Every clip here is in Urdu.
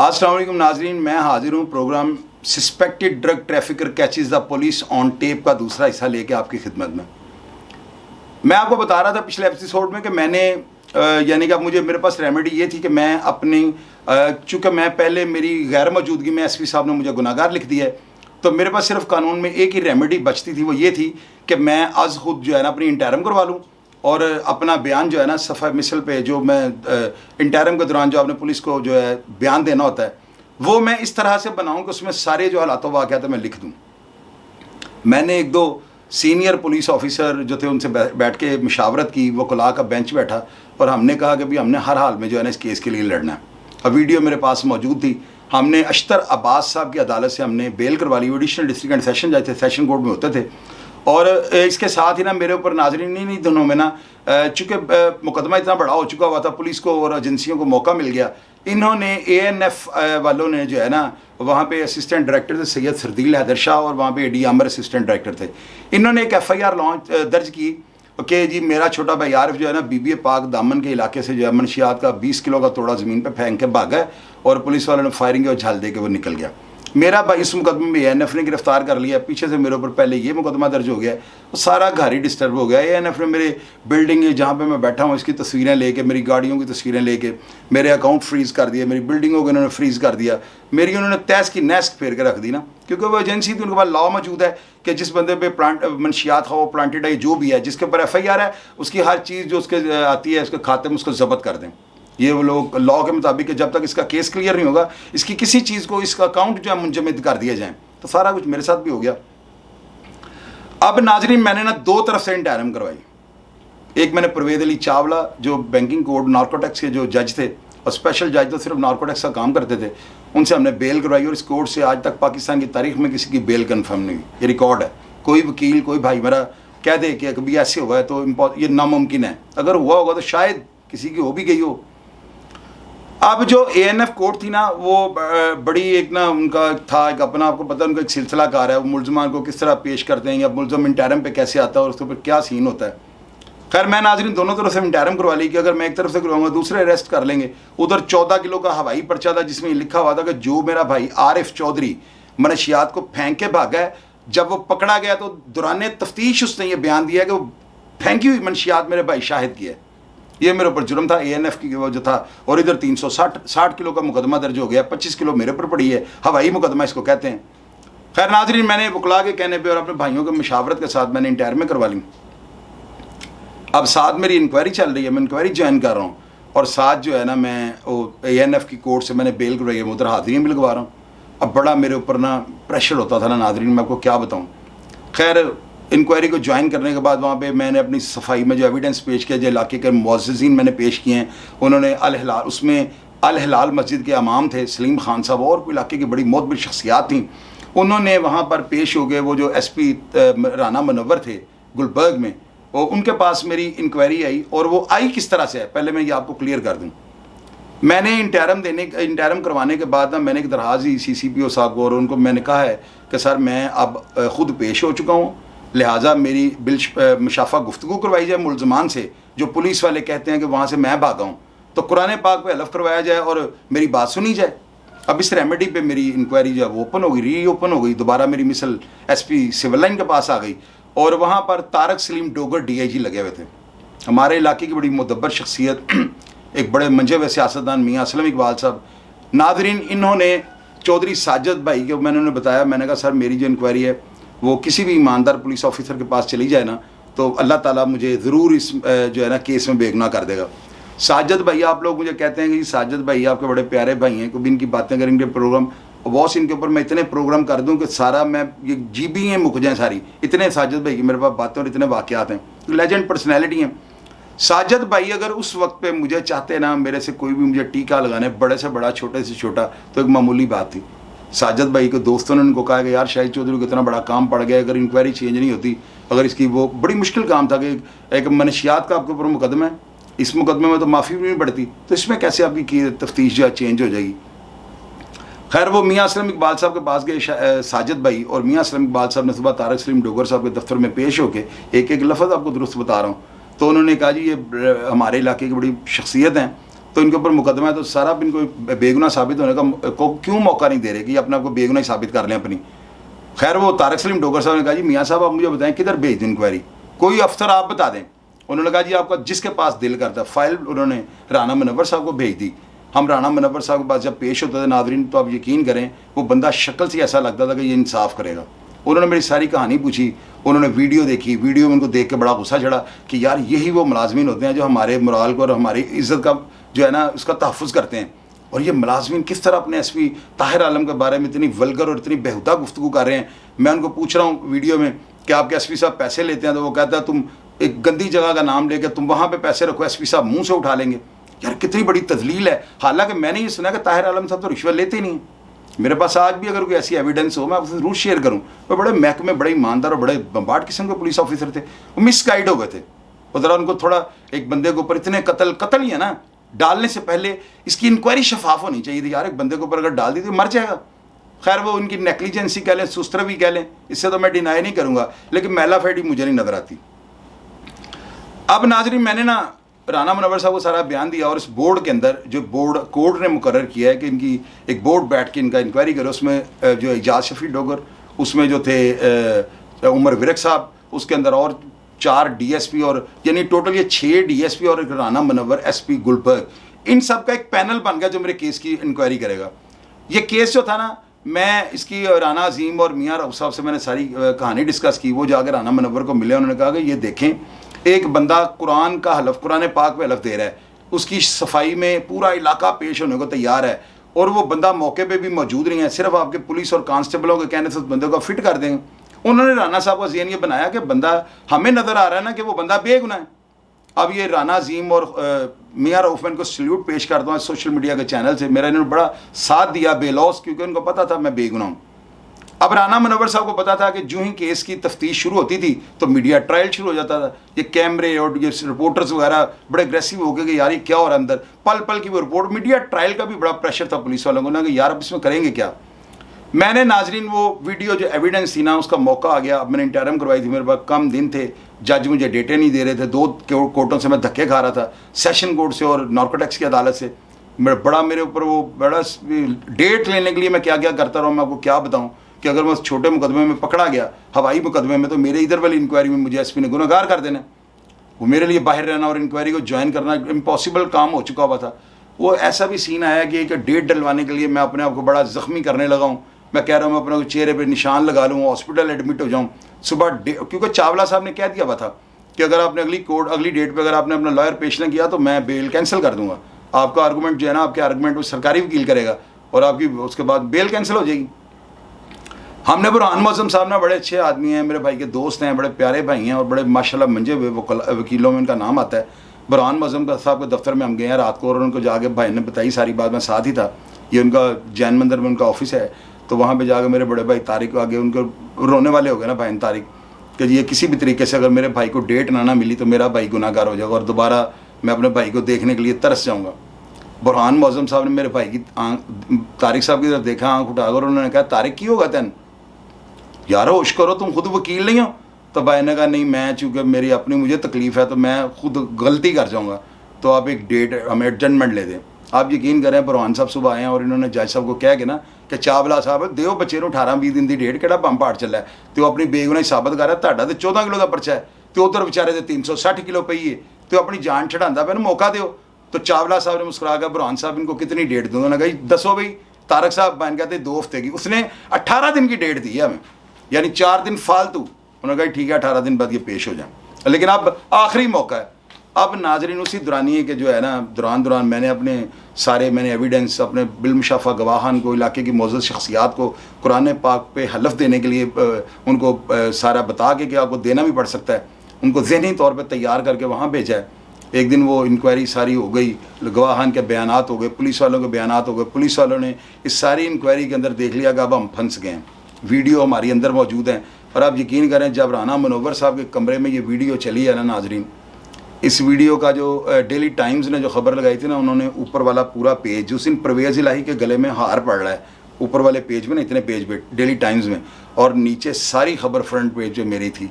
السلام علیکم ناظرین، میں حاضر ہوں programme suspected drug trafficker catches the police on tape کا دوسرا حصہ لے کے آپ کی خدمت میں آپ کو بتا رہا تھا پچھلے ایپیسوڈ میں کہ میں نے یعنی کہ اب میرے پاس ریمیڈی یہ تھی کہ میں اپنی چونکہ میں پہلے میری غیر موجودگی میں ایس پی صاحب نے مجھے گناہ گار لکھ دیا ہے، تو میرے پاس صرف قانون میں ایک ہی ریمیڈی بچتی تھی، وہ یہ تھی کہ میں از خود جو ہے نا اپنی انٹرم کروا لوں اور اپنا بیان جو ہے نا صفحہ مثل پہ جو میں انٹرم کے دوران جو آپ نے پولیس کو جو ہے بیان دینا ہوتا ہے وہ میں اس طرح سے بناؤں کہ اس میں سارے جو حالات و واقعات میں لکھ دوں۔ میں نے ایک دو سینئر پولیس آفیسر جو تھے ان سے بیٹھ کے مشاورت کی، وہ کلا کا بینچ بیٹھا اور ہم نے کہا کہ بھی ہم نے ہر حال میں جو ہے نا اس کیس کے لیے لڑنا ہے۔ اب ویڈیو میرے پاس موجود تھی، ہم نے اشتر عباس صاحب کی عدالت سے ہم نے بیل کروا لی، ایڈیشنل ڈسٹرکٹ اینڈ سیشن جج تھے، سیشن کورٹ میں ہوتے تھے، اور اس کے ساتھ ہی نا میرے اوپر ناظرین نہیں دنوں میں نا چونکہ مقدمہ اتنا بڑا ہو چکا ہوا تھا، پولیس کو اور ایجنسیوں کو موقع مل گیا، انہوں نے اے این ایف والوں نے جو ہے نا وہاں پہ اسسٹنٹ ڈائریکٹر تھے سید سردیل حیدر شاہ اور وہاں پہ ڈی عامر اسسٹنٹ ڈائریکٹر تھے، انہوں نے ایک ایف آئی آر درج کی کہ جی میرا چھوٹا بھائی عارف جو ہے نا بی بی اے پاک دامن کے علاقے سے جو ہے منشیات کا 20 کلو کا توڑا زمین پہ پھینک کے بھاگا ہے اور پولیس والوں نے فائرنگ اور جھال دے کے وہ نکل گیا۔ میرا بھائی اس مقدمے میں اے این ایف نے گرفتار کر لیا، پیچھے سے میرے اوپر پہلے یہ مقدمہ درج ہو گیا، وہ سارا گھر ہی ڈسٹرب ہو گیا۔ اے این ایف نے میرے بلڈنگ جہاں پہ میں بیٹھا ہوں اس کی تصویریں لے کے، میری گاڑیوں کی تصویریں لے کے میرے اکاؤنٹ فریز کر دیا، میری بلڈنگوں کو انہوں نے فریز کر دیا، میری انہوں نے تیس کی نیسک پھیر کے رکھ دی نا، کیونکہ وہ ایجنسی تھی، ان کے پاس لا موجود ہے کہ جس بندے پہ منشیات ہو پلانٹیڈ ہے جو بھی ہے جس کے اوپر ایف آئی آر ہے اس کی ہر چیز جو اس کے آتی ہے اس کے کھاتے میں اس کو ضبط کر دیں۔ یہ وہ لوگ لا کے مطابق کہ جب تک اس کا کیس کلیئر نہیں ہوگا اس کی کسی چیز کو اس کا اکاؤنٹ جو ہے منجمد کر دیا جائیں، تو سارا کچھ میرے ساتھ بھی ہو گیا۔ اب ناظرین میں نے نا دو طرف سے انٹرم کروائی، ایک میں نے پروید علی چاولہ جو بینکنگ کوڈ نارکوٹکس کے جو جج تھے اور اسپیشل جج تو صرف نارکوٹکس کا کام کرتے تھے، ان سے ہم نے بیل کروائی اور اس کورٹ سے آج تک پاکستان کی تاریخ میں کسی کی بیل کنفرم نہیں ہوئی، یہ ریکارڈ ہے۔ کوئی وکیل کوئی بھائی میرا کہہ دے کہ کبھی ایسے ہوا ہے تو یہ ناممکن ہے، اگر ہوا ہوگا تو شاید کسی کی ہو بھی گئی ہو۔ اب جو اے این ایف کورٹ تھی نا وہ بڑی ایک نا ان کا تھا ایک اپنا، آپ کو پتہ ان کا ایک سلسلہ کار ہے، وہ ملزمان کو کس طرح پیش کرتے ہیں یا ملزم انٹرم پہ کیسے آتا ہے اور اس کے اوپر کیا سین ہوتا ہے۔ خیر میں ناظرین دونوں طرف سے انٹرم کروا لی کہ اگر میں ایک طرف سے کرواؤں گا دوسرے اریسٹ کر لیں گے۔ ادھر 14 کلو کا ہوائی پرچہ تھا جس میں یہ لکھا ہوا تھا کہ جو میرا بھائی عارف چودھری منشیات کو پھینک کے بھاگا ہے، جب وہ پکڑا گیا تو دوران تفتیش اس نے یہ بیان دیا کہ وہ پھینکی ہوئی منشیات میرے بھائی شاہد کی ہے، یہ میرے اوپر جرم تھا اے این ایف کی وہ جو تھا، اور ادھر 360 کلو کا مقدمہ درج ہو گیا، 25 کلو میرے اوپر پڑی ہے، ہوائی مقدمہ اس کو کہتے ہیں۔ خیر ناظرین میں نے وکلا کے کہنے پہ اور اپنے بھائیوں کے مشاورت کے ساتھ میں نے انٹرم کروا لی۔ اب ساتھ میری انکوائری چل رہی ہے، میں انکوائری جوائن کر رہا ہوں اور ساتھ جو ہے نا میں اے این ایف کی کورٹ سے میں نے بیل کروائی ہے، میں ادھر حاضریاں بھی لگوا رہا ہوں۔ اب بڑا میرے اوپر نا پریشر ہوتا تھا نا ناظرین، میں آپ کو کیا بتاؤں۔ خیر انکوائری کو جوائن کرنے کے بعد وہاں پہ میں نے اپنی صفائی میں جو ایویڈنس پیش کیا، جو علاقے کے معززین میں نے پیش کیے ہیں، انہوں نے الہلال، اس میں الہلال مسجد کے امام تھے سلیم خان صاحب اور کوئی علاقے کی بڑی معتبر شخصیات تھیں، انہوں نے وہاں پر پیش ہو گئے۔ وہ جو ایس پی رانا منور تھے گلبرگ میں، وہ ان کے پاس میری انکوائری آئی، اور وہ آئی کس طرح سے ہے پہلے میں یہ آپ کو کلیئر کر دوں۔ میں نے انٹرم کروانے کے بعد نا میں نے ایک درخواست دی سی سی پی او صاحب کو، اور ان کو میں نے کہا ہے کہ سر میں اب خود پیش ہو چکا ہوں، لہٰذا میری مشافہ گفتگو کروائی جائے ملزمان سے، جو پولیس والے کہتے ہیں کہ وہاں سے میں بھاگا ہوں، تو قرآن پاک پہ حلف کروایا جائے اور میری بات سنی جائے۔ اب اس ریمیڈی پہ میری انکوائری جو ہے وہ اوپن ہو گئی، ری اوپن ہو گئی، دوبارہ میری مثل ایس پی سول لائن کے پاس آ گئی، اور وہاں پر طارق سلیم ڈوگر ڈی آئی جی لگے ہوئے تھے، ہمارے علاقے کی بڑی معتبر شخصیت، ایک بڑے منجے ہوئے سیاستدان میاں اسلم اقبال صاحب۔ ناظرین انہوں نے چودھری ساجد بھائی کو میں نے بتایا، میں نے کہا سر میری جو انکوائری ہے وہ کسی بھی ایماندار پولیس آفیسر کے پاس چلی جائے نا تو اللہ تعالیٰ مجھے ضرور اس جو ہے نا کیس میں بے گناہ کر دے گا۔ ساجد بھائی آپ لوگ مجھے کہتے ہیں کہ ساجد بھائی آپ کے بڑے پیارے بھائی ہیں، کبھی ان کی باتیں کریں گے پروگرام باس ان کے اوپر میں اتنے پروگرام کر دوں کہ سارا میں یہ جی بی ہیں مک جائیں ساری، اتنے ساجد بھائی کی میرے پاس باتیں اور اتنے واقعات ہیں، لیجنڈ پرسنالٹی ہیں۔ ساجد بھائی اگر اس وقت پہ مجھے چاہتے نا میرے سے کوئی بھی مجھے ٹیکہ لگانے، بڑے سے بڑا چھوٹے سے چھوٹا، تو ایک معمولی بات تھی۔ ساجد بھائی کے دوستوں نے ان کو کہا کہ یار شاہد چودھری کو اتنا بڑا کام پڑ گیا، اگر انکوائری چینج نہیں ہوتی، اگر اس کی وہ بڑی مشکل کام تھا کہ ایک منشیات کا آپ کے اوپر مقدمہ ہے، اس مقدمے میں تو معافی بھی نہیں پڑتی، تو اس میں کیسے آپ کی تفتیش جو ہے چینج ہو جائے گی۔ خیر وہ میاں اسلم اقبال صاحب کے پاس گئے ساجد بھائی، اور میاں اسلم اقبال صاحب نے صبح طارق سلیم ڈوگر صاحب کے دفتر میں پیش ہو کے ایک ایک لفظ آپ کو درست بتا رہا ہوں، تو انہوں نے کہا جی یہ ہمارے علاقے کی بڑی شخصیت ہیں تو ان کے اوپر مقدمہ ہے, تو سارا ان کو بے گناہ ثابت ہونے کا کو کیوں موقع نہیں دے رہے کہ اپنے آپ کو بے گناہ ثابت کر لیں اپنی. خیر وہ طارق سلیم ڈوگر صاحب نے کہا جی میاں صاحب آپ مجھے بتائیں کدھر بھیج دیں انکوائری, کوئی افسر آپ بتا دیں. انہوں نے کہا جی آپ کا جس کے پاس دل کرتا ہے. فائل انہوں نے رانا منور صاحب کو بھیج دی. ہم رانا منور صاحب کے پاس جب پیش ہوتے تھے ناظرین, تو آپ یقین کریں وہ بندہ شکل سے ایسا لگتا تھا کہ یہ انصاف کرے گا. انہوں نے میری ساری کہانی پوچھی, انہوں نے ویڈیو دیکھی, ویڈیو میں ان کو دیکھ کے بڑا غصہ چڑھا کہ یار یہی وہ ملازمین ہوتے ہیں جو ہمارے مرال کو اور ہماری عزت کا جو ہے نا اس کا تحفظ کرتے ہیں. اور یہ ملازمین کس طرح اپنے ایس پی طاہر عالم کے بارے میں اتنی ولگر اور اتنی بےہودہ گفتگو کر رہے ہیں. میں ان کو پوچھ رہا ہوں ویڈیو میں کہ آپ کے ایس پی صاحب پیسے لیتے ہیں, تو وہ کہتا ہے تم ایک گندی جگہ کا نام لے کے تم وہاں پہ پیسے رکھو, ایس پی صاحب منہ سے اٹھا لیں گے. یار کتنی بڑی تذلیل ہے. حالانکہ میں نے یہ سنا کہ طاہر عالم صاحب تو رشوت لیتے ہی نہیں. میرے پاس آج بھی اگر کوئی ایسی ایویڈنس ہو میں آپ سے ضرور شیئر کروں. وہ بڑے محکمے, بڑے ایماندار اور بڑے بمبارڈ قسم کے پولیس آفیسر تھے, وہ مس گائیڈ ہو گئے تھے. وہ ذرا ان کو تھوڑا ایک بندے کے اوپر اتنے قتل ہی ہے نا, ڈالنے سے پہلے اس کی انکوائری شفاف ہونی چاہیے تھی. یار ایک بندے کے اوپر اگر ڈال دی تو مر جائے گا. خیر وہ ان کی نیگلیجنسی کہہ لیں, سستروی کہہ لیں, اس سے تو میں ڈینائی نہیں کروں گا, لیکن میلا فیڈی مجھے نہیں نظر آتی. اب ناظرین میں نے نا رانا منور صاحب کو سارا بیان دیا, اور اس بورڈ کے اندر جو بورڈ کورٹ نے مقرر کیا ہے کہ ان کی ایک بورڈ بیٹھ کے ان کا انکوائری کرے. اس میں جو اعجاز شفیع ڈوگر, اس میں جو تھے عمر ورک صاحب, اس کے اندر اور 4 ڈی ایس پی, اور یعنی ٹوٹل یہ 6 ڈی ایس پی اور ایک رانا منور ایس پی گلبرگ, ان سب کا ایک پینل بن گیا جو میرے کیس کی انکوائری کرے گا. یہ کیس جو تھا نا, میں اس کی رانا عظیم اور میاں رؤوف صاحب سے میں نے ساری کہانی ڈسکس کی. وہ جا کے رانا منور کو ملے, انہوں نے کہا کہ یہ دیکھیں ایک بندہ قرآن کا حلف, قرآن پاک پہ حلف دے رہا ہے, اس کی صفائی میں پورا علاقہ پیش ہونے کو تیار ہے, اور وہ بندہ موقع پہ بھی موجود نہیں ہے, صرف آپ کے پولیس اور کانسٹیبلوں کے کہنے سے اس بندے کو فٹ کر دیں گے. انہوں نے رانا صاحب کا ذہن یہ بنایا کہ بندہ ہمیں نظر آ رہا ہے نا کہ وہ بندہ بے گناہ ہے. اب یہ رانا عظیم اور میاں رؤوف میں ان کو سلیوٹ پیش کرتا ہوں سوشل میڈیا کے چینل سے, میرا انہوں نے بڑا ساتھ دیا بے لوس, کیونکہ ان کو پتا تھا میں بے گناہ ہوں. اب رانا منور صاحب کو پتا تھا کہ جو ہی کیس کی تفتیش شروع ہوتی تھی تو میڈیا ٹرائل شروع ہو جاتا تھا. یہ کیمرے اور یہ رپورٹرز وغیرہ بڑے اگریسو ہو گئے کہ یار یہ کیا ہو رہا ہے اندر, پل پل کی وہ رپورٹ. میڈیا ٹرائل کا بھی بڑا پریشر تھا پولیس والوں کو نا کہ یار اب اس میں کریں گے کیا. میں نے ناظرین وہ ویڈیو جو ایویڈنس تھی نا, اس کا موقع آ گیا. اب میں نے انٹرم کروائی تھی, میرے پاس کم دن تھے, جج مجھے ڈیٹے نہیں دے رہے تھے, 2 کورٹوں سے میں دھکے کھا رہا تھا, سیشن کورٹ سے اور نارکوٹکس کی عدالت سے. میرے اوپر وہ بڑا ڈیٹ لینے کے لیے میں کیا کیا کرتا رہا, میں آپ کو کیا بتاؤں کہ اگر میں اس چھوٹے مقدمے میں پکڑا گیا, ہوائی مقدمے میں, تو میرے ادھر والی انکوائری میں مجھے ایس پی نے گنہگار کر دینا. وہ میرے لیے باہر رہنا اور انکوائری کو جوائن کرنا امپاسبل کام ہو چکا ہوا تھا. وہ ایسا بھی سین آیا کہ ایک ڈیٹ ڈلوانے کے لیے میں اپنے آپ کو بڑا زخمی کرنے لگا ہوں. میں کہہ رہا ہوں میں اپنے چہرے پہ نشان لگا لوں, ہاسپٹل ایڈمٹ ہو جاؤں صبح, کیونکہ چاولہ صاحب نے کہہ دیا ہوا تھا کہ اگر آپ نے اگلی ڈیٹ پہ اگر آپ نے اپنا لائر پیش نہ کیا تو میں بیل کینسل کر دوں گا. آپ کا آرگومنٹ جو ہے نا, آپ کے آرگومنٹ وہ سرکاری وکیل کرے گا اور آپ کی اس کے بعد بیل کینسل ہو جائے گی. ہم نے برہان معظم صاحب نے, بڑے اچھے آدمی ہیں, میرے بھائی کے دوست ہیں, بڑے پیارے بھائی ہیں, اور بڑے ماشاءاللہ منجے ہوئے وکیلوں میں ان کا نام آتا ہے. برہان معظم صاحب کے دفتر میں ہم گئے ہیں رات کو, اور ان کو جا کے بھائی نے بتائی ساری بات, میں ساتھ ہی تھا. یہ ان کا جین مندر میں ان کا آفس ہے, تو وہاں پہ جا کے میرے بڑے بھائی طارق آگے ان کو رونے والے ہو گئے نا بھائی طارق, کہ یہ کسی بھی طریقے سے اگر میرے بھائی کو ڈیٹ نہ ملی تو میرا بھائی گناہ گار ہو جائے گا اور دوبارہ میں اپنے بھائی کو دیکھنے کے لیے ترس جاؤں گا. برہان معظم صاحب نے میرے بھائی کی طارق صاحب کی طرف دیکھا, آنکھ اٹھا کر انہوں نے کہا طارق کی ہوگا تین, یار ہوش کرو, تم خود وکیل نہیں ہو. تو بھائی نے کہا نہیں, میں چونکہ میری اپنی مجھے تکلیف ہے تو میں خود غلطی کر جاؤں گا, تو آپ ایک ڈیٹ ہمیں ایڈجسٹمنٹ لے دیں. آپ یقین کریں برہان صاحب صبح آئے ہیں اور انہوں نے جج صاحب کو کہہ کے نا کہ چاولہ صاحب دیو بچے 18-20 دن کی ڈیٹ کہڑا بم پاٹ چلا ہے, تو اپنی بے گناہی ثابت کر رہا ہے. تہاڈا تو 14 کلو کا پرچہ ہے, تو ادھر بیچارے سے 360 کلو پئی ہے, تو اپنی جان چڑھانا پہ موقع دیو. تو چاولہ صاحب نے مسکرا کر برہان صاحب ان کو کتنی ڈیٹ دوں گا, کہا دسو بھائی. طارق صاحب بہن کہتے 2 ہفتے کی, اس نے 18 دن کی ڈیٹ دی ہے ہمیں, یعنی 4 دن فالتو. انہوں نے کہا ٹھیک ہے 18 دن بعد یہ پیش ہو جائیں, لیکن اب آخری موقع ہے. اب ناظرین اسی دورانیے کے جو ہے نا دوران میں نے اپنے میں نے ایویڈنس اپنے بالمشافہ گواہان کو, علاقے کی معزز شخصیات کو قرآن پاک پہ حلف دینے کے لیے ان کو سارا بتا کے کہ آپ کو دینا بھی پڑ سکتا ہے, ان کو ذہنی طور پہ تیار کر کے وہاں بھیجا ہے. ایک دن وہ انکوائری ساری ہو گئی, گواہان کے بیانات ہو گئے, پولیس والوں کے بیانات ہو گئے. پولیس والوں نے اس ساری انکوائری کے اندر دیکھ لیا کہ اب ہم پھنس گئے ہیں. ویڈیو ہماری اندر موجود ہیں, اور آپ یقین کریں جب رانا منور صاحب کے کمرے میں یہ ویڈیو چلی ہے نا ناظرین, اس ویڈیو کا جو ڈیلی ٹائمز نے جو خبر لگائی تھی نا, انہوں نے اوپر والا پورا پیج, اس دن پرویز الہی کے گلے میں ہار پڑ رہا ہے اوپر والے پیج میں نا, اتنے پیج پہ ڈیلی ٹائمز میں, اور نیچے ساری خبر فرنٹ پیج پہ میری تھی.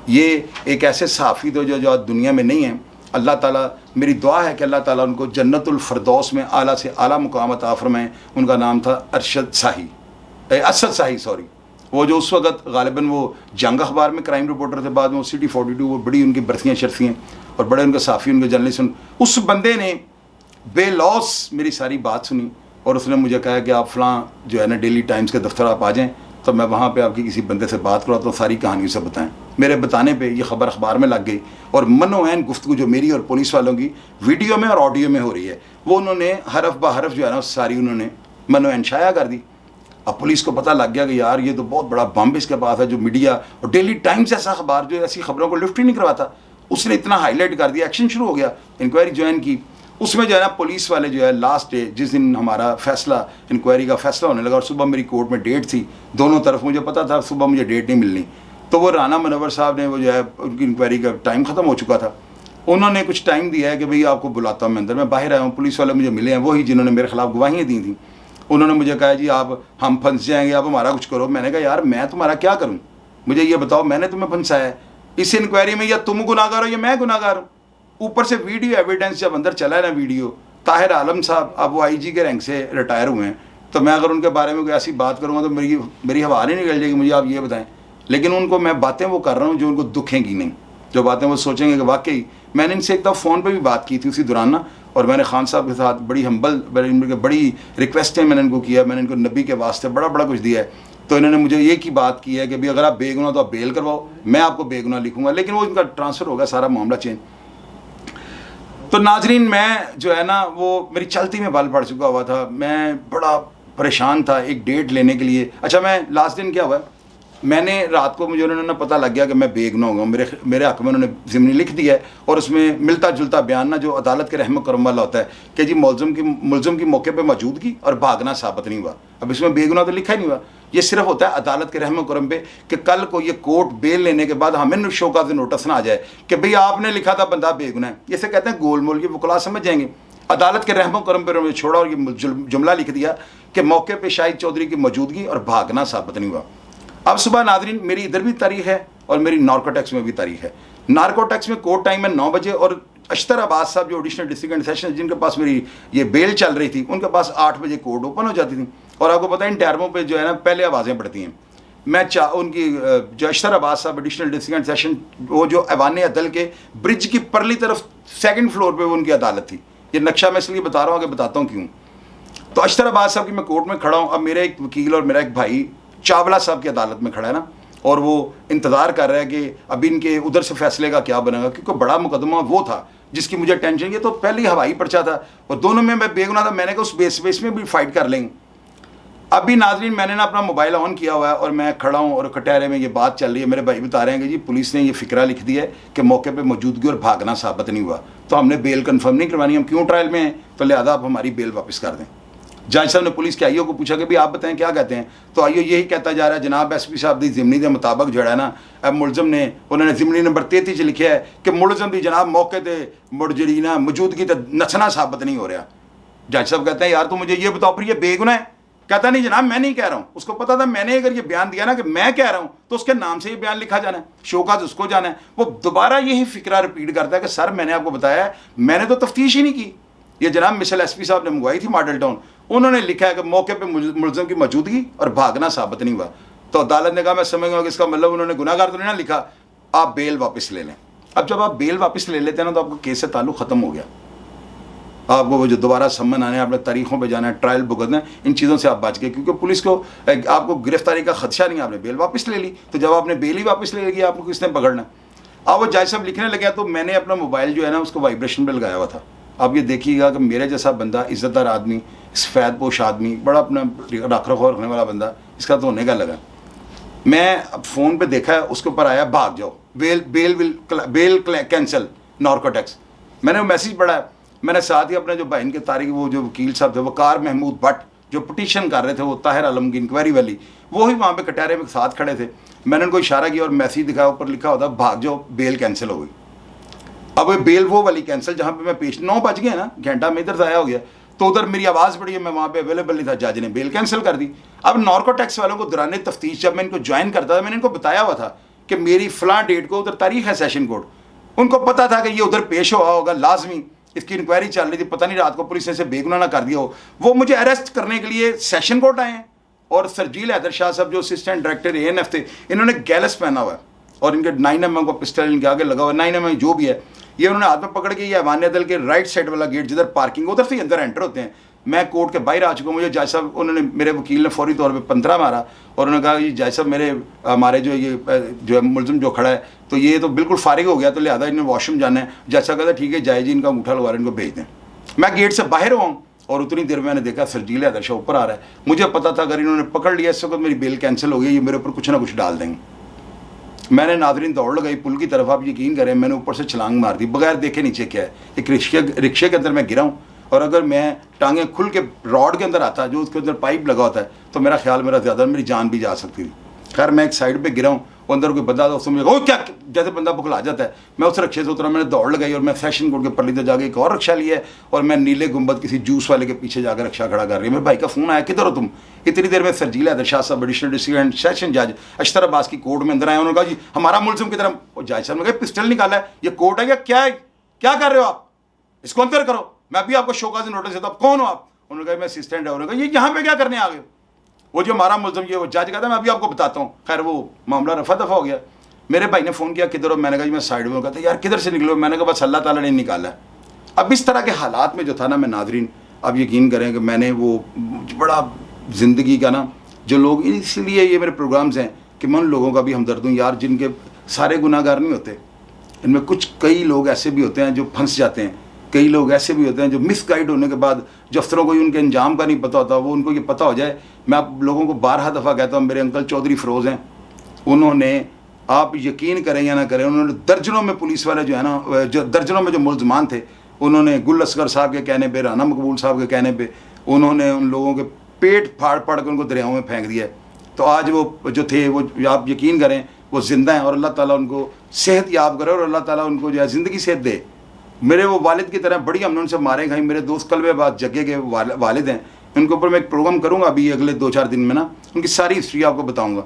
یہ ایک ایسے صحافی تو جو دنیا میں نہیں ہیں, اللہ تعالیٰ میری دعا ہے کہ اللہ تعالیٰ ان کو جنت الفردوس میں اعلیٰ سے اعلیٰ مقام عطا فرمائیں. ان کا نام تھا اسد صاحی سوری. وہ جو اس وقت غالباً وہ جنگ اخبار میں کرائم رپورٹر تھے, بعد میں وہ سٹی 42, وہ بڑی ان کی برسیاں شرسیاں اور بڑے ان کے صحافی, ان کے جرنلسٹ. اس بندے نے بے لوس میری ساری بات سنی اور اس نے مجھے کہا کہ آپ فلاں جو ہے نا ڈیلی ٹائمز کے دفتر آپ آ جائیں, تو میں وہاں پہ آپ کی کسی بندے سے بات کرواتا ہوں, ساری کہانی سے بتائیں. میرے بتانے پہ یہ خبر اخبار میں لگ گئی اور من و عین گفتگو جو میری اور پولیس والوں کی ویڈیو میں اور آڈیو میں ہو رہی ہے, وہ انہوں نے حرف بہ حرف جو ہے نا ساری انہوں نے من و عین شائع کر دی. اب پولیس کو پتہ لگ گیا کہ یار یہ تو بہت بڑا بمب اس کے پاس ہے, جو میڈیا اور ڈیلی ٹائمز ایسا اخبار جو ایسی خبروں کو لفٹ ہی نہیں کرواتا, اس نے اتنا ہائی لائٹ کر دیا. ایکشن شروع ہو گیا, انکوائری جوائن کی. اس میں جو ہے نا پولیس والے جو ہے لاسٹ ڈے جس دن ہمارا فیصلہ انکوائری کا فیصلہ ہونے لگا, اور صبح میری کورٹ میں ڈیٹ تھی دونوں طرف, مجھے پتا تھا صبح مجھے ڈیٹ نہیں ملنی, تو وہ رانا منور صاحب نے وہ جو ہے ان کی انکوائری کا ٹائم ختم ہو چکا تھا, انہوں نے کچھ ٹائم دیا ہے کہ بھئی آپ کو بلاتا ہوں میں اندر. میں باہر آیا ہوں, پولیس والے مجھے ملے ہیں, وہی جنہوں نے میرے خلاف گواہیاں دی تھیں. انہوں نے مجھے کہا جی آپ ہم پھنس جائیں گے, آپ ہمارا کچھ کرو. میں نے کہا یار میں تمہارا کیا کروں, مجھے یہ بتاؤ میں نے تمہیں پھنسایا ہے اس انکوائری میں, یا تم گناہ گار ہو یا میں گناہ گار ہوں. اوپر سے ویڈیو ایویڈنس جب اندر چلا ہے نا ویڈیو, طاہر عالم صاحب اب وہ آئی جی کے رینک سے ریٹائر ہوئے ہیں, تو میں اگر ان کے بارے میں کوئی ایسی بات کروں گا تو میری ہوا نہیں نکل جائے گی, مجھے آپ یہ بتائیں. لیکن ان کو میں باتیں وہ کر رہا ہوں جو ان کو دکھیں گی نہیں, جو باتیں وہ سوچیں گے کہ واقعی. میں نے ان سے ایک دفعہ فون پہ بھی بات کی تھی اسی دوران نا, اور میں نے خان صاحب کے ساتھ بڑی ہمبل بڑی ریکویسٹیں میں نے ان کو کیا, میں نے ان کو نبی کے واسطے بڑا کچھ دیا ہے. تو انہوں نے مجھے یہ کی بات کی ہے کہ اگر آپ بے گناہ تو آپ بیل کرواؤ, میں آپ کو بے گناہ لکھوں گا. لیکن وہ ان کا ٹرانسفر ہوگا, سارا معاملہ چینج. تو ناظرین میں جو ہے نا وہ میری چلتی میں بال پڑ چکا ہوا تھا, میں بڑا پریشان تھا ایک ڈیٹ لینے کے لیے. اچھا میں لاسٹ دن کیا ہوا ہے, میں نے رات کو مجھے انہوں نے پتہ لگ گیا کہ میں بے گناہ ہوں, میرے حق میں انہوں نے ضمنی لکھ دیا ہے, اور اس میں ملتا جلتا بیان نا جو عدالت کے رحم و کرم والا ہوتا ہے کہ جی ملزم کی موقع پہ موجودگی اور بھاگنا ثابت نہیں ہوا. اب اس میں بے گناہ تو لکھا ہی نہیں ہوا, یہ صرف ہوتا ہے عدالت کے رحم و کرم پہ کہ کل کو یہ کورٹ بیل لینے کے بعد ہمیں شوکات نوٹس نہ آ جائے کہ بھئی آپ نے لکھا تھا بندہ بے گناہ ہے. یہ سے کہتے ہیں گول مول, یہ وکلا سمجھ جائیں گے. عدالت کے رحم و کرم پہ انہوں نے چھوڑا اور یہ جملہ لکھ دیا کہ موقع پہ شاہد چودھری کی موجودگی اور بھاگنا ثابت نہیں ہوا. اب صبح ناظرین میری ادھر بھی تاریخ ہے اور میری نارکو ٹیکس میں بھی تاریخ ہے. نارکو ٹیکس میں کورٹ ٹائم ہے 9 بجے, اور اشتر عباس صاحب جو ایڈیشنل ڈسٹرکٹ اینڈ سیشن جن کے پاس میری یہ بیل چل رہی تھی, ان کے پاس 8 بجے کورٹ اوپن ہو جاتی تھی. اور آپ کو پتہ ہے ان ٹیرموں پہ جو ہے نا پہلے آوازیں پڑتی ہیں. میں ان کی جو اشتر عباس صاحب ایڈیشنل ڈسٹرکٹ اینڈ سیشن, وہ جو ایوان عدل کے برج کی پرلی طرف 2nd فلور پہ وہ ان کی عدالت تھی. یہ نقشہ میں اس لیے بتا رہا ہوں کہ بتاتا ہوں کیوں. تو اشتر عباس صاحب کی میں کورٹ میں کھڑا ہوں. اب میرے ایک وکیل اور میرا ایک بھائی چاولہ صاحب کی عدالت میں کھڑا ہے نا, اور وہ انتظار کر رہا ہے کہ اب ان کے ادھر سے فیصلے کا کیا بنے گا, کیونکہ بڑا مقدمہ وہ تھا جس کی مجھے ٹینشن. یہ تو پہلے ہی ہوائی پرچہ تھا اور دونوں میں بے گناہ تھا. میں نے کہا اس بیس میں بھی فائٹ کر لیں گے. ابھی ناظرین میں نے نا اپنا موبائل آن کیا ہوا ہے اور میں کھڑا ہوں اور کٹہرے میں یہ بات چل رہی ہے. میرے بھائی بتا رہے ہیں کہ جی پولیس نے یہ فقرہ لکھ دیا ہے کہ موقع پہ موجودگی اور بھاگنا ثابت نہیں ہوا, تو ہم نے بیل کنفرم نہیں کروانی, ہم کیوں ٹرائل میں ہیں, تو لہٰذا آپ ہماری بیل واپس کر دیں. جج صاحب نے پولیس کے آئیو کو پوچھا کہ آپ بتائیں کیا کہتے ہیں, تو آئیو یہی کہتا جا رہا ہے جناب ایس پی صاحب دی ضمنی کے مطابق جو ہے نا اب ملزم نے انہوں نے ضمنی نمبر 33 لکھا ہے کہ ملزم دی جناب موقع تے مڑ جڑی نا موجودگی تے نچنا ثابت نہیں ہو رہا. جج صاحب کہتے ہیں یار تو مجھے یہ بتاؤ پھر یہ بے گناہ ہے. کہتا نہیں جناب میں نہیں کہہ رہا ہوں, اس کو پتا تھا میں نے اگر یہ بیان دیا نا کہ میں کہہ رہا ہوں تو اس کے نام سے یہ بیان لکھا جانا ہے, شوکات اس کو جانا ہے. وہ دوبارہ یہی فقرہ رپیٹ کرتا ہے کہ سر میں نے آپ کو بتایا ہے, میں نے تو تفتیش ہی نہیں کی. یہ جناب مسل ایس پی صاحب نے منگوائی تھی ماڈل ٹاؤن, انہوں نے لکھا ہے کہ موقع پہ ملزم کی موجودگی اور بھاگنا ثابت نہیں ہوا. تو عدالت نے کہا میں سمجھ گا کہ اس کا مطلب انہوں نے گناہ گار تو نہیں نہ لکھا, آپ بیل واپس لے لیں. اب جب آپ بیل واپس لے لیتے ہیں نا تو آپ کا کیس سے تعلق ختم ہو گیا. آپ کو وہ جو دوبارہ سمن آنے, آپ نے تاریخوں پہ جانا ہے, ٹرائل بھگتنا ہے, ان چیزوں سے آپ بچ گئے کیونکہ پولیس کو آپ کو گرفتاری کا خدشہ نہیں, آپ نے بیل واپس لے لی. تو جب آپ نے بیل ہی واپس لے لی آپ کو کس نے پکڑنا. اب وہ جج صاحب لکھنے لگے تو میں نے اپنا موبائل جو ہے نا اس کو وائبریشن پہ لگایا ہوا تھا. آپ یہ دیکھیے گا کہ میرے جیسا بندہ, عزت دار آدمی, سفید پوش آدمی, بڑا اپنا رکھ رکھو رکھنے والا بندہ, اس کا تو ہونے کا لگا. میں اب فون پہ دیکھا ہے اس کے اوپر آیا بھاگ جاؤ, بیل کینسل نارکو ٹیکس. میں نے وہ میسیج پڑھا ہے. میں نے ساتھ ہی اپنے جو بہن کے تاریخ وہ جو وکیل صاحب تھے وقار محمود بٹ جو پٹیشن کر رہے تھے, وہ طاہر عالم کی انکوائری والی, وہی وہاں پہ کٹہرے میں ساتھ کھڑے تھے. میں نے ان کو اشارہ کیا اور میسیج دکھایا, اوپر لکھا ہوتا بھاگ جاؤ بیل کینسل ہو گئی. اب وہ بیل وہ والی کینسل جہاں پہ میں پیش 9 بج گئے نا, گھنٹہ میں ادھر ضائع ہو گیا, تو ادھر میری آواز پڑی ہے, میں وہاں پہ اویلیبل نہیں تھا, جج نے بیل کینسل کر دی. اب نارکو ٹیکس والوں کو دوران تفتیش جب میں ان کو جوائن کرتا تھا میں نے ان کو بتایا ہوا تھا کہ میری فلاں ڈیٹ کو ادھر تاریخ ہے سیشن کورٹ, ان کو پتہ تھا کہ یہ ادھر پیش ہوا ہوگا لازمی, اس کی انکوائری چل رہی تھی, پتہ نہیں رات کو پولیس نے اسے بے گناہ نہ کر دیا ہو. وہ مجھے اریسٹ کرنے کے لیے سیشن کورٹ آئے ہیں, اور سرجیل حیدر شاہ صاحب جو اسسٹنٹ ڈائریکٹر ANF تھے, انہوں نے گیلس پہنا ہوا ہے اور ان کے 9mm کا پسٹل ان کے آگے لگا ہوا ہے, 9mm جو بھی ہے, یہ انہوں نے ہاتھ میں پکڑ کے یہ ایوان عدل کے رائٹ سائڈ والا گیٹ جدھر پارکنگ ادھر سے اندر انٹر ہوتے ہیں. میں کورٹ کے باہر آ چکا ہوں. مجھے جج صاحب, انہوں نے میرے وکیل نے فوری طور پہ 15 مارا, اور انہوں نے کہا کہ جج صاحب ہمارے جو ہے ملزم جو کھڑا ہے تو یہ تو بالکل فارغ ہو گیا, تو لہٰذا انہیں واش روم جانا ہے. جج صاحب کہتا ٹھیک ہے جائے جی, ان کا انگوٹھا لگوا رہے ان کو بھیج دیں. میں گیٹ سے باہر ہوا ہوں اور اتنی دیر میں نے دیکھا سرجیل حیدر شاہ اوپر آ رہا ہے. مجھے پتا تھا اگر انہوں نے پکڑ لیا اس وقت میری بیل کینسل ہو گئی, یہ میرے اوپر کچھ نہ کچھ ڈال دیں گے. میں نے ناظرین دوڑ لگائی پل کی طرف. آپ یقین کریں میں نے اوپر سے چھلانگ مار دی بغیر دیکھے نیچے کیا ہے. ایک رکشے کے اندر میں گرا ہوں, اور اگر میں ٹانگیں کھل کے راڈ کے اندر آتا جو اس کے اندر پائپ لگا ہوتا ہے تو میرا خیال زیادہ میری جان بھی جا سکتی تھی. خیر میں ایک سائڈ پہ گرا ہوں, وہ اندر کوئی بندہ تھا, اس میں کیا جیسے بندہ بکھلا جاتا ہے. میں اس رکشے سے اترا, میں نے دوڑ لگائی اور میں سیشن کورٹ کے پرلی سے جا کے ایک اور رکشہ لیا ہے, اور میں نیلے گنبد کسی جوس والے کے پیچھے جا کے رکشہ کھڑا کر رہی ہوں. میرے بھائی کا فون آیا, کدھر ہو تم؟ اتنی دیر میں سرجیل حیدر شاہ صاحب ایڈیشنل ڈسٹرکٹ اینڈ سیشن جج اشتر عباس کی کورٹ میں اندر آئے. انہوں نے کہا جی ہمارا ملزم کی طرح. جج صاحب نے کہا پسٹل نکالا ہے, یہ کورٹ ہے یا کیا ہے, کیا کر رہے ہو آپ, اس کو اندر کرو, میں ابھی آپ کو شوکاز نوٹس دیتا ہوں. کون ہو آپ؟ انہوں نے کہا میں اسسٹنٹ ہے. انہوں نے کہا یہ یہاں پہ کیا کرنے آ گئے؟ وہ جو ہمارا ملزم یہ وہ جج کہتا ہے میں ابھی آپ کو بتاتا ہوں. خیر وہ معاملہ رفع دفع ہو گیا. میرے بھائی نے فون کیا کدھر ہو؟ میں نے کہا جی میں سائڈ میں. کہتا ہے یار کدھر سے نکلو؟ میں نے کہا بس اللہ تعالیٰ نے نکالا ہے. اب اس طرح کے حالات میں جو تھا نا, میں ناظرین اب یقین کریں کہ میں نے وہ بڑا زندگی کا نا جو لوگ, اس لیے یہ میرے پروگرامز ہیں کہ میں ان لوگوں کا بھی ہمدرد ہوں یار, جن کے سارے گناہ گار نہیں ہوتے. ان میں کچھ کئی لوگ ایسے بھی ہوتے ہیں جو پھنس جاتے ہیں, کئی لوگ ایسے بھی ہوتے ہیں جو مس گائیڈ ہونے کے بعد جو افسروں کو ان کے انجام کا نہیں پتہ ہوتا, وہ ان کو یہ پتہ ہو جائے. میں آپ لوگوں کو بارہا دفعہ کہتا ہوں, میرے انکل چودھری فروز ہیں, انہوں نے آپ یقین کریں یا نہ کریں انہوں نے درجنوں میں پولیس والے جو ہے نا, جو درجنوں میں جو ملزمان تھے, انہوں نے گل اصغر صاحب کے کہنے پہ, رانا مقبول صاحب کے کہنے پہ, انہوں نے ان لوگوں کے پیٹ پھاڑ پھاڑ کے ان کو دریاؤں میں پھینک دیا ہے. تو آج وہ جو تھے وہ آپ یقین کریں وہ زندہ ہیں, اور اللہ تعالیٰ ان کو صحت یاب کرے, اور اللہ تعالیٰ ان کو جو ہے زندگی صحت دے. میرے وہ والد کی طرح بڑی ہم نے ان سے مارے کھائیں. میرے دوست قلب بات جگہ کے والد ہیں, ان کے اوپر میں ایک پروگرام کروں گا ابھی اگلے 2-4 دن میں نا, ان کی ساری ہسٹری آپ کو بتاؤں گا.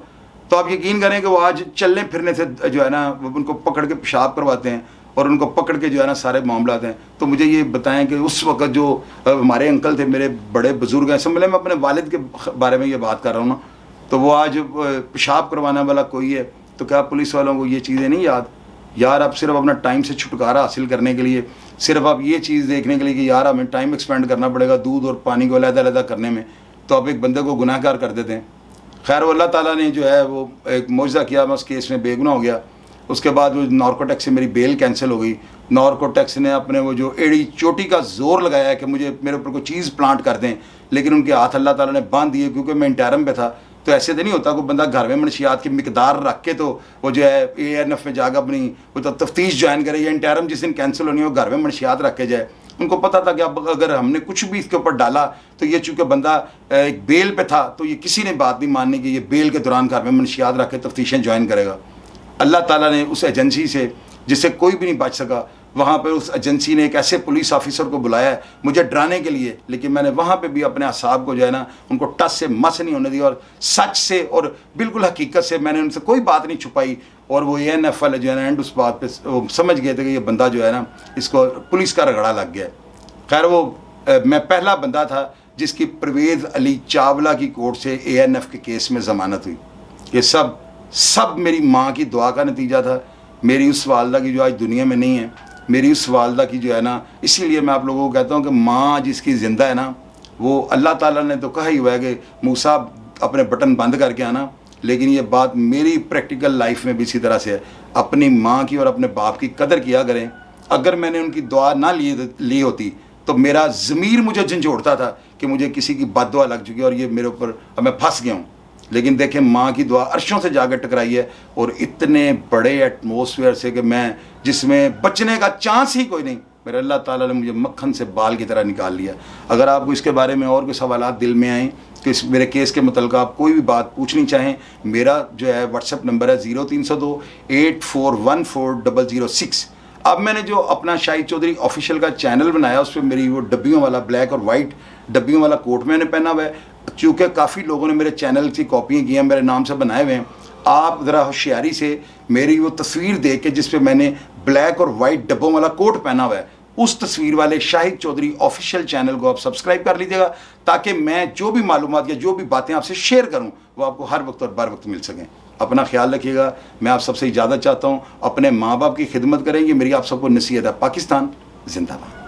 تو آپ یقین کریں کہ وہ آج چلنے پھرنے سے جو ہے نا ان کو پکڑ کے پیشاب کرواتے ہیں, اور ان کو پکڑ کے جو ہے نا سارے معاملات ہیں. تو مجھے یہ بتائیں کہ اس وقت جو ہمارے انکل تھے, میرے بڑے بزرگ ہیں, سمجھ لیں میں اپنے والد کے بارے میں یہ بات کر رہا ہوں نا, تو وہ آج پیشاب کروانے والا کوئی ہے. تو کیا پولیس والوں کو یہ چیزیں نہیں یاد؟ یار آپ صرف اپنا ٹائم سے چھٹکارا حاصل کرنے کے لیے, صرف آپ یہ چیز دیکھنے کے لیے کہ یار ہمیں ٹائم ایکسپینڈ کرنا پڑے گا دودھ اور پانی کو علیحدہ علیحدہ کرنے میں, تو آپ ایک بندے کو گناہ گار کر دیتے ہیں. خیر وہ اللہ تعالیٰ نے جو ہے وہ ایک معجزہ کیا, میں اس کیس میں بے گناہ ہو گیا. اس کے بعد وہ نارکوٹیکس سے میری بیل کینسل ہو گئی. نارکوٹیکس نے اپنے وہ جو ایڑی چوٹی کا زور لگایا ہے کہ مجھے میرے اوپر کوئی چیز پلانٹ کر دیں, لیکن ان کے ہاتھ اللہ تعالیٰ نے باندھ دیے, کیونکہ میں انٹرم پہ تھا. تو ایسے تو نہیں ہوتا کوئی بندہ گھر میں منشیات کی مقدار رکھ کے تو وہ جو ہے ANF میں جا کے اپنی وہ تو تفتیش جوائن کرے, یا انٹرم جس دن کینسل ہونی ہو گھر میں منشیات رکھ کے جائے. ان کو پتہ تھا کہ اب اگر ہم نے کچھ بھی اس کے اوپر ڈالا تو یہ چونکہ بندہ ایک بیل پہ تھا, تو یہ کسی نے بات نہیں ماننی کہ یہ بیل کے دوران گھر میں منشیات رکھ کے تفتیشیں جوائن کرے گا. اللہ تعالیٰ نے اس ایجنسی سے جس سے کوئی بھی نہیں بچ سکا, وہاں پہ اس ایجنسی نے ایک ایسے پولیس آفیسر کو بلایا ہے مجھے ڈرانے کے لیے, لیکن میں نے وہاں پہ بھی اپنے اعصاب کو جو ہے نا ان کو ٹس سے مس نہیں ہونے دیا, اور سچ سے اور بالکل حقیقت سے میں نے ان سے کوئی بات نہیں چھپائی. اور وہ ANF والے جو ہے نا اینڈ اس بات پہ وہ سمجھ گئے تھے کہ یہ بندہ جو ہے نا اس کو پولیس کا رگڑا لگ گیا. خیر وہ میں پہلا بندہ تھا جس کی پرویز علی چاولہ کی کورٹ سے ANF کے کیس میں ضمانت ہوئی. یہ سب میری ماں کی دعا کا نتیجہ تھا. میری اس والدہ کی جو آج دنیا میں نہیں ہے, میری اس والدہ کی جو ہے نا, اسی لیے میں آپ لوگوں کو کہتا ہوں کہ ماں جس کی زندہ ہے نا, وہ اللہ تعالیٰ نے تو کہا ہی ہوا ہے کہ موسیٰ اپنے بٹن بند کر کے آنا, لیکن یہ بات میری پریکٹیکل لائف میں بھی اسی طرح سے ہے. اپنی ماں کی اور اپنے باپ کی قدر کیا کریں. اگر میں نے ان کی دعا نہ لی ہوتی تو میرا ضمیر مجھے جھنجھوڑتا تھا کہ مجھے کسی کی بد دعا لگ چکی اور یہ میرے اوپر اب میں پھنس گیا ہوں. لیکن دیکھیں ماں کی دعا عرشوں سے جا کے ٹکرائی ہے, اور اتنے بڑے ایٹماسفیئر سے کہ میں جس میں بچنے کا چانس ہی کوئی نہیں, میرے اللہ تعالیٰ نے مجھے مکھن سے بال کی طرح نکال لیا. اگر آپ کو اس کے بارے میں اور کوئی سوالات دل میں آئیں کہ اس میرے کیس کے متعلق آپ کوئی بھی بات پوچھنی چاہیں, میرا جو ہے WhatsApp نمبر ہے 0302 8414 006. اب میں نے جو اپنا شاہد چودھری آفیشیل کا چینل بنایا, اس پہ میری وہ ڈبیوں والا بلیک اور وائٹ ڈبیوں والا کوٹ میں نے پہنا ہوا ہے. چونکہ کافی لوگوں نے میرے چینل کی کاپیاں کی ہیں, میرے نام سے بنائے ہوئے ہیں, آپ ذرا ہوشیاری سے میری وہ تصویر دیکھ کے جس پہ میں نے بلیک اور وائٹ ڈبوں والا کوٹ پہنا ہوا ہے اس تصویر والے شاہد چودھری آفیشیل چینل کو آپ سبسکرائب کر لیجیے گا تاکہ میں جو بھی معلومات یا جو بھی باتیں آپ سے شیئر کروں وہ آپ کو ہر وقت اور بر وقت مل سکیں. اپنا خیال رکھیے گا. میں آپ سب سے اجازت چاہتا ہوں. اپنے ماں باپ کی خدمت کریں گے میری آپ سب کو نصیحت ہے. پاکستان زندہ باد.